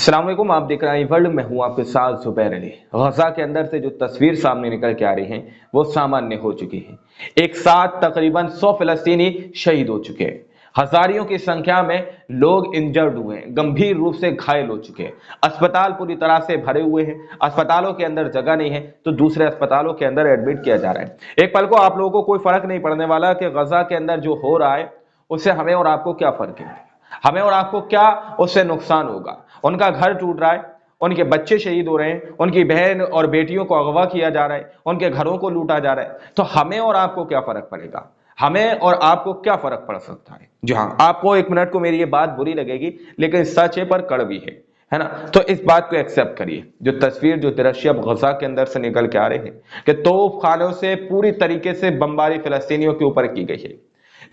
अस्सलाम वालेकुम, आप देख रहे हैं वर्ल्ड। मैं हूं आपके साथ जुबैर अली। गजा के अंदर से जो तस्वीर सामने निकल के आ रही है वो सामान्य हो चुकी है। एक साथ तकरीबन 100 फिलिस्तीनी शहीद हो चुके हैं। हजारों की संख्या में लोग इंजर्ड हुए हैं, गंभीर रूप से घायल हो चुके हैं। अस्पताल पूरी तरह से भरे हुए हैं। अस्पतालों के अंदर जगह नहीं है तो दूसरे अस्पतालों के अंदर एडमिट किया जा रहा है। एक पल को आप लोगों को कोई फर्क नहीं पड़ने वाला कि गजा के अंदर जो हो रहा है उससे हमें और आपको क्या फर्क है, हमें और आपको क्या उससे नुकसान होगा। उनका घर टूट रहा है, उनके बच्चे शहीद हो रहे हैं, उनकी बहन और बेटियों को अगवा किया जा रहा है, उनके घरों को लूटा जा रहा है, तो हमें और आपको क्या फर्क पड़ेगा, हमें और आपको क्या फर्क पड़ सकता है। जी हाँ, आपको एक मिनट को मेरी ये बात बुरी लगेगी लेकिन सच है पर कड़वी है ना। तो इस बात को एक्सेप्ट करिए। जो तस्वीर, जो दृश्य अब गजा के अंदर से निकल के आ रहे हैं कि तोप खानों से पूरी तरीके से बमबारी फिलिस्तीनियों के ऊपर की गई है।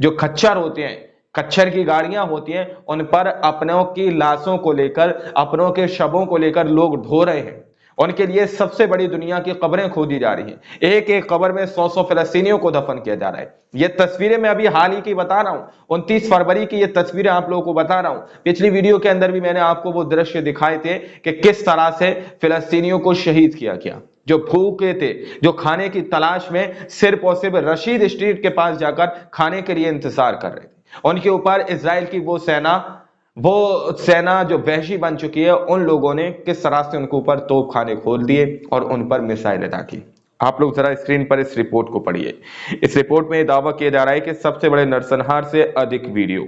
जो खच्चर होते हैं, कच्चर की गाड़ियां होती हैं, उन पर अपनों की लाशों को लेकर, अपनों के शवों को लेकर लोग ढो रहे हैं। उनके लिए सबसे बड़ी दुनिया की कब्रें खोदी जा रही हैं। एक एक कब्र में 100 फिलिस्तीनियों को दफन किया जा रहा है। ये तस्वीरें मैं अभी हाल ही की बता रहा हूं, 29 फरवरी की ये तस्वीरें आप लोगों को बता रहा हूं। पिछली वीडियो के अंदर भी मैंने आपको वो दृश्य दिखाए थे कि किस तरह से फिलिस्तीनियों को शहीद किया गया। जो भूखे थे, जो खाने की तलाश में सिर्फ और सिर्फ रशीद स्ट्रीट के पास जाकर खाने के लिए इंतजार कर रहे थे, उनके ऊपर इजराइल की वो सेना जो वहशी बन चुकी है, उन लोगों ने किस तरह से उनके ऊपर तोपखाने खोल दिए और उन पर मिसाइल अदा की। आप लोग जरा स्क्रीन पर इस रिपोर्ट को पढ़िए। इस रिपोर्ट में यह दावा किया जा रहा है कि सबसे बड़े नरसंहार से अधिक वीडियो,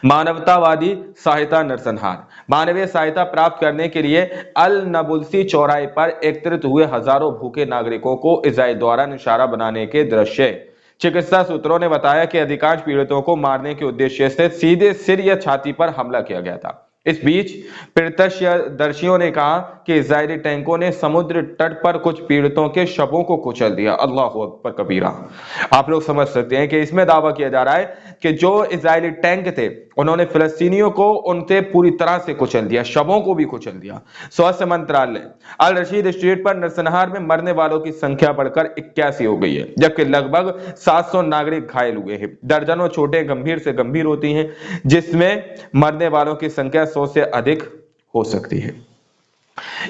मानवतावादी सहायता नरसंहार। मानवीय सहायता प्राप्त करने के लिए अल नबुल्सी चौराहे पर एकत्रित हुए हजारों भूखे नागरिकों को इजराइल द्वारा निशाना बनाने के दृश्य। चिकित्सा सूत्रों ने बताया कि अधिकांश पीड़ितों को मारने के उद्देश्य से सीधे सिर या छाती पर हमला किया गया था। इस बीच प्रत्यक्षदर्शियों ने कहा कि इजरायली टैंकों ने समुद्र तट पर कुछ पीड़ितों के शवों को कुचल दिया। अल्लाह अकबर कबीरा। आप लोग समझ सकते हैं कि इसमें दावा किया जा रहा है कि जो इजरायली टैंक थे उन्होंने फिलिस्तीनियों को उनसे पूरी तरह से कुचल दिया, शवों को भी कुचल दिया। स्वास्थ्य मंत्रालय, अल रशीद स्ट्रीट पर नरसंहार में मरने वालों की संख्या बढ़कर 81 हो गई है, जबकि लगभग 700 नागरिक घायल हुए हैं। दर्जनों चोटें गंभीर से गंभीर होती हैं, जिसमें मरने वालों की संख्या 100 से अधिक हो सकती है।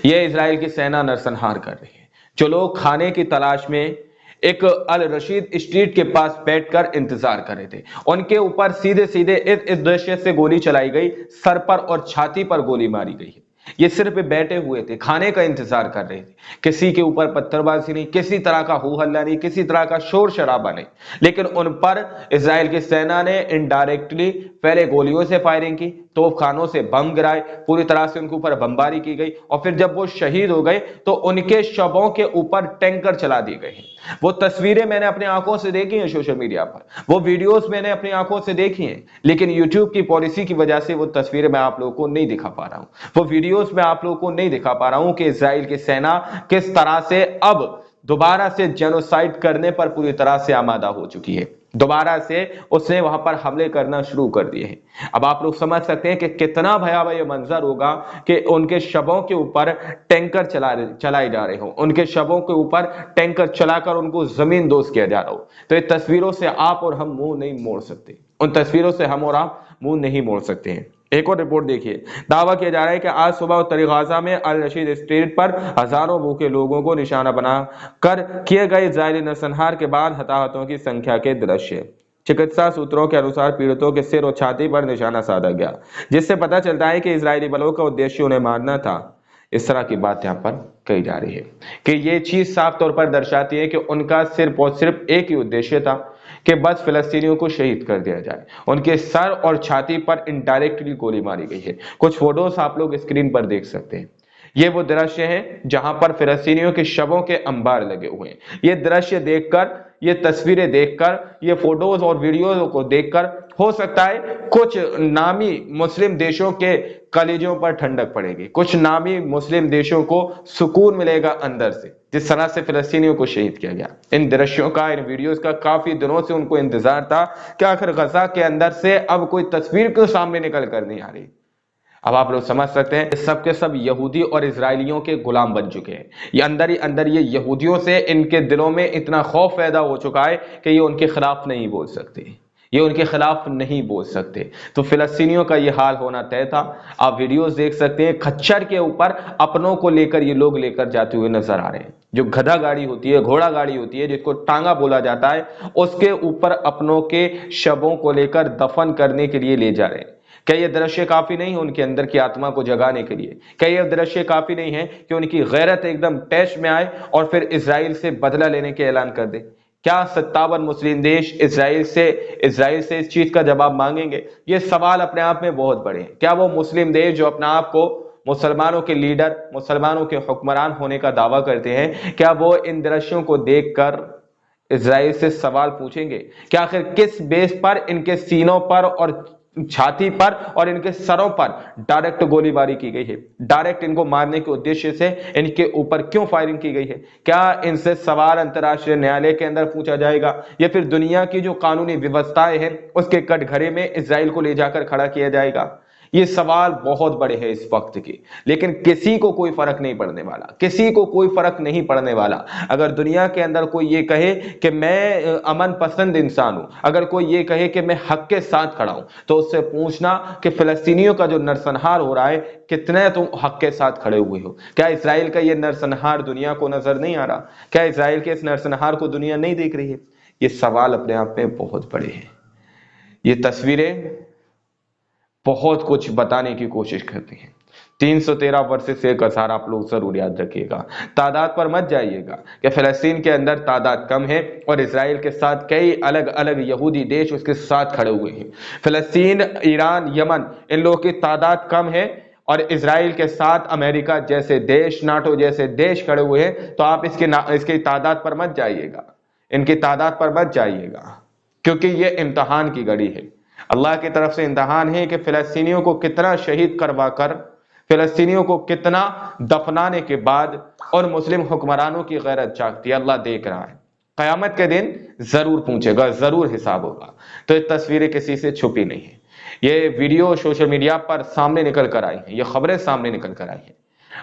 यह इजराइल की सेना नरसंहार कर रही है। जो लोग खाने की तलाश में एक अल रशीद स्ट्रीट के पास बैठकर इंतजार कर रहे थे, उनके ऊपर सीधे सीधे इस दृश्य से गोली चलाई गई, सर पर और छाती पर गोली मारी गई है। ये सिर्फ बैठे हुए थे, खाने का इंतजार कर रहे थे। किसी के ऊपर पत्थरबाजी नहीं, किसी तरह का हो हल्ला नहीं, किसी तरह का शोर शराबा नहीं, लेकिन उन पर इजराइल की सेना ने इनडायरेक्टली पहले गोलियों से फायरिंग की, तोपखानों से बम गिराए, पूरी तरह से उनके ऊपर बमबारी की गई और फिर जब वो शहीद हो गए तो उनके शवों के ऊपर टैंकर चला दिए गए हैं। वो तस्वीरें मैंने अपनी आंखों से देखी हैं सोशल मीडिया पर, वो वीडियोस मैंने अपनी आंखों से देखी हैं, लेकिन यूट्यूब की पॉलिसी की वजह से वो तस्वीरें मैं आप लोगों को नहीं दिखा पा रहा हूं, वो वीडियोस मैं आप लोगों को नहीं दिखा पा रहा हूं कि इजराइल की सेना किस तरह से अब दोबारा से जेनोसाइड करने पर पूरी तरह से आमादा हो चुकी है। दोबारा से उसने वहां पर हमले करना शुरू कर दिए हैं। अब आप लोग समझ सकते हैं कि कितना भयावह यह मंजर होगा कि उनके शवों के ऊपर टैंकर चलाए जा रहे हो, उनके शवों के ऊपर टैंकर चलाकर उनको जमीन दोज किया जा रहा हो। तो ये तस्वीरों से आप और हम मुंह नहीं मोड़ सकते, उन तस्वीरों से हम और आप मुंह नहीं मोड़ सकते हैं। एक और रिपोर्ट देखिए। दावा किया जा रहा है कि आज सुबह उत्तरी गाजा में अल रशीद स्ट्रीट पर हजारों भूखे लोगों को निशाना बनाकर किए गए इजरायली नरसंहार के बाद हताहतों की संख्या के दृश्य। चिकित्सा सूत्रों के अनुसार पीड़ितों के सिर और छाती पर निशाना साधा गया, जिससे पता चलता है कि इजरायली बलों का उद्देश्य उन्हें मारना था। इस तरह की बात यहाँ पर कही जा रही है कि ये चीज साफ तौर पर दर्शाती है कि उनका सिर्फ और सिर्फ एक ही उद्देश्य था कि बस फिलिस्तीनियों को शहीद कर दिया जाए। उनके सर और छाती पर इनडायरेक्टली गोली मारी गई है। कुछ फोटोज आप लोग स्क्रीन पर देख सकते हैं। ये वो दृश्य है जहां पर फिलिस्तीनियों के शवों के अंबार लगे हुए हैं। ये दृश्य देखकर, ये तस्वीरें देखकर, ये फोटोज और वीडियो को देखकर हो सकता है कुछ नामी मुस्लिम देशों के कलेजों पर ठंडक पड़ेगी, कुछ नामी मुस्लिम देशों को सुकून मिलेगा अंदर से, जिस तरह से फिलिस्तीनियों को शहीद किया गया। इन दृश्यों का, इन वीडियोस का काफी दिनों से उनको इंतजार था कि आखिर गजा के अंदर से अब कोई तस्वीर क्यों सामने निकल कर नहीं आ रही। अब आप लोग समझ सकते हैं सब के सब यहूदी और इजरायलियों के गुलाम बन चुके हैं। ये अंदर ही अंदर ये यहूदियों से इनके दिलों में इतना खौफ पैदा हो चुका है कि ये उनके खिलाफ नहीं बोल सकते। ये उनके खिलाफ नहीं बोल सकते। तो फिलिस्तीनियों का ये हाल होना तय था। आप वीडियोस देख सकते हैं, खच्चर के ऊपर अपनों को लेकर ये लोग लेकर जाते हुए नजर आ रहे हैं। जो गधा गाड़ी होती है, घोड़ा गाड़ी होती है, जिसको टांगा बोला जाता है, उसके ऊपर अपनों के शवों को लेकर दफन करने के लिए ले जा रहे हैं। क्या ये दृश्य काफी नहीं है उनके अंदर की आत्मा को जगाने के लिए? क्या ये दृश्य काफी नहीं है कि उनकी गैरत एकदम टैश में आए और फिर इजराइल से बदला लेने के ऐलान कर दे? क्या 57 मुस्लिम देश इजराइल से इस चीज का जवाब मांगेंगे? ये सवाल अपने आप में बहुत बड़े हैं। क्या वो मुस्लिम देश जो अपने आप को मुसलमानों के लीडर, मुसलमानों के हुक्मरान होने का दावा करते हैं, क्या वो इन दृश्यों को देखकर इजराइल से सवाल पूछेंगे? क्या आखिर किस बेस पर इनके सीनों पर और छाती पर और इनके सरों पर डायरेक्ट गोलीबारी की गई है? डायरेक्ट इनको मारने के उद्देश्य से इनके ऊपर क्यों फायरिंग की गई है? क्या इनसे सवाल अंतर्राष्ट्रीय न्यायालय के अंदर पूछा जाएगा, या फिर दुनिया की जो कानूनी व्यवस्थाएं हैं उसके कटघरे में इजराइल को ले जाकर खड़ा किया जाएगा? ये सवाल बहुत बड़े हैं इस वक्त के, लेकिन किसी को कोई फर्क नहीं पड़ने वाला, किसी को कोई फर्क नहीं पड़ने वाला। अगर दुनिया के अंदर कोई ये कहे कि मैं अमन पसंद इंसान हूं, अगर कोई ये कहे कि मैं हक के साथ खड़ा हूं, तो उससे पूछना कि फिलिस्तीनियों का जो नरसंहार हो रहा है, कितने तुम हक के साथ खड़े हुए हो? क्या इजराइल का ये नरसंहार दुनिया को नजर नहीं आ रहा? क्या इजराइल के इस नरसंहार को दुनिया नहीं देख रही है? ये सवाल अपने आप में बहुत बड़े हैं। ये तस्वीरें बहुत कुछ बताने की कोशिश करती हैं। 313 वर्सेस 1000 आप लोग जरूर याद रखिएगा। तादाद पर मत जाइएगा कि फिलिस्तीन के अंदर तादाद कम है और इजराइल के साथ कई अलग अलग यहूदी देश उसके साथ खड़े हुए हैं। फिलिस्तीन, ईरान, यमन, इन लोगों की तादाद कम है और इजराइल के साथ अमेरिका जैसे देश, नाटो जैसे देश खड़े हुए हैं। तो आप इसकी तादाद पर मत जाइएगा, इनकी तादाद पर मत जाइएगा, क्योंकि ये इम्तहान की घड़ी है। अल्लाह की तरफ से इम्तहान है कि फिलिस्तीनियों को कितना शहीद करवाकर, फिलिस्तीनियों को कितना दफनाने के बाद और मुस्लिम हुक्मरानों की गैरत जागती है, अल्लाह देख रहा है। कयामत के दिन जरूर पूछेगा, जरूर हिसाब होगा। तो ये तस्वीरें किसी से छुपी नहीं है। ये वीडियो सोशल मीडिया पर सामने निकल कर आई है, ये खबरें सामने निकल कर आई है।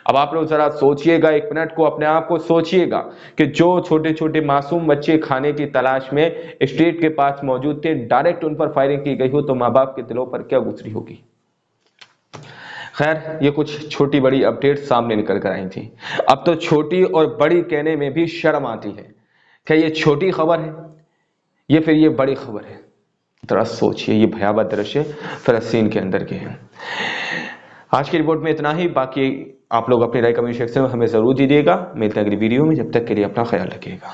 अब आप लोग जरा सोचिएगा, एक मिनट को अपने आप को सोचिएगा कि जो छोटे छोटे मासूम बच्चे खाने की तलाश में स्ट्रीट के पास मौजूद थे, डायरेक्ट उन पर फायरिंग की गई हो, तो माँ बाप के दिलों पर क्या गुजरी होगी। खैर, ये कुछ छोटी बड़ी अपडेट सामने निकल कर आई थी। अब तो छोटी और बड़ी कहने में भी शर्म आती है। क्या ये छोटी खबर है या फिर ये बड़ी खबर है? जरा सोचिए, ये भयावह दृश्य फिलिस्तीन के अंदर के हैं। आज की रिपोर्ट में इतना ही। बाकी आप लोग अपनी राय कमेंट सेक्शन में हमें जरूर दीजिएगा। मिलते हैं अगली वीडियो में, जब तक के लिए अपना ख्याल रखिएगा।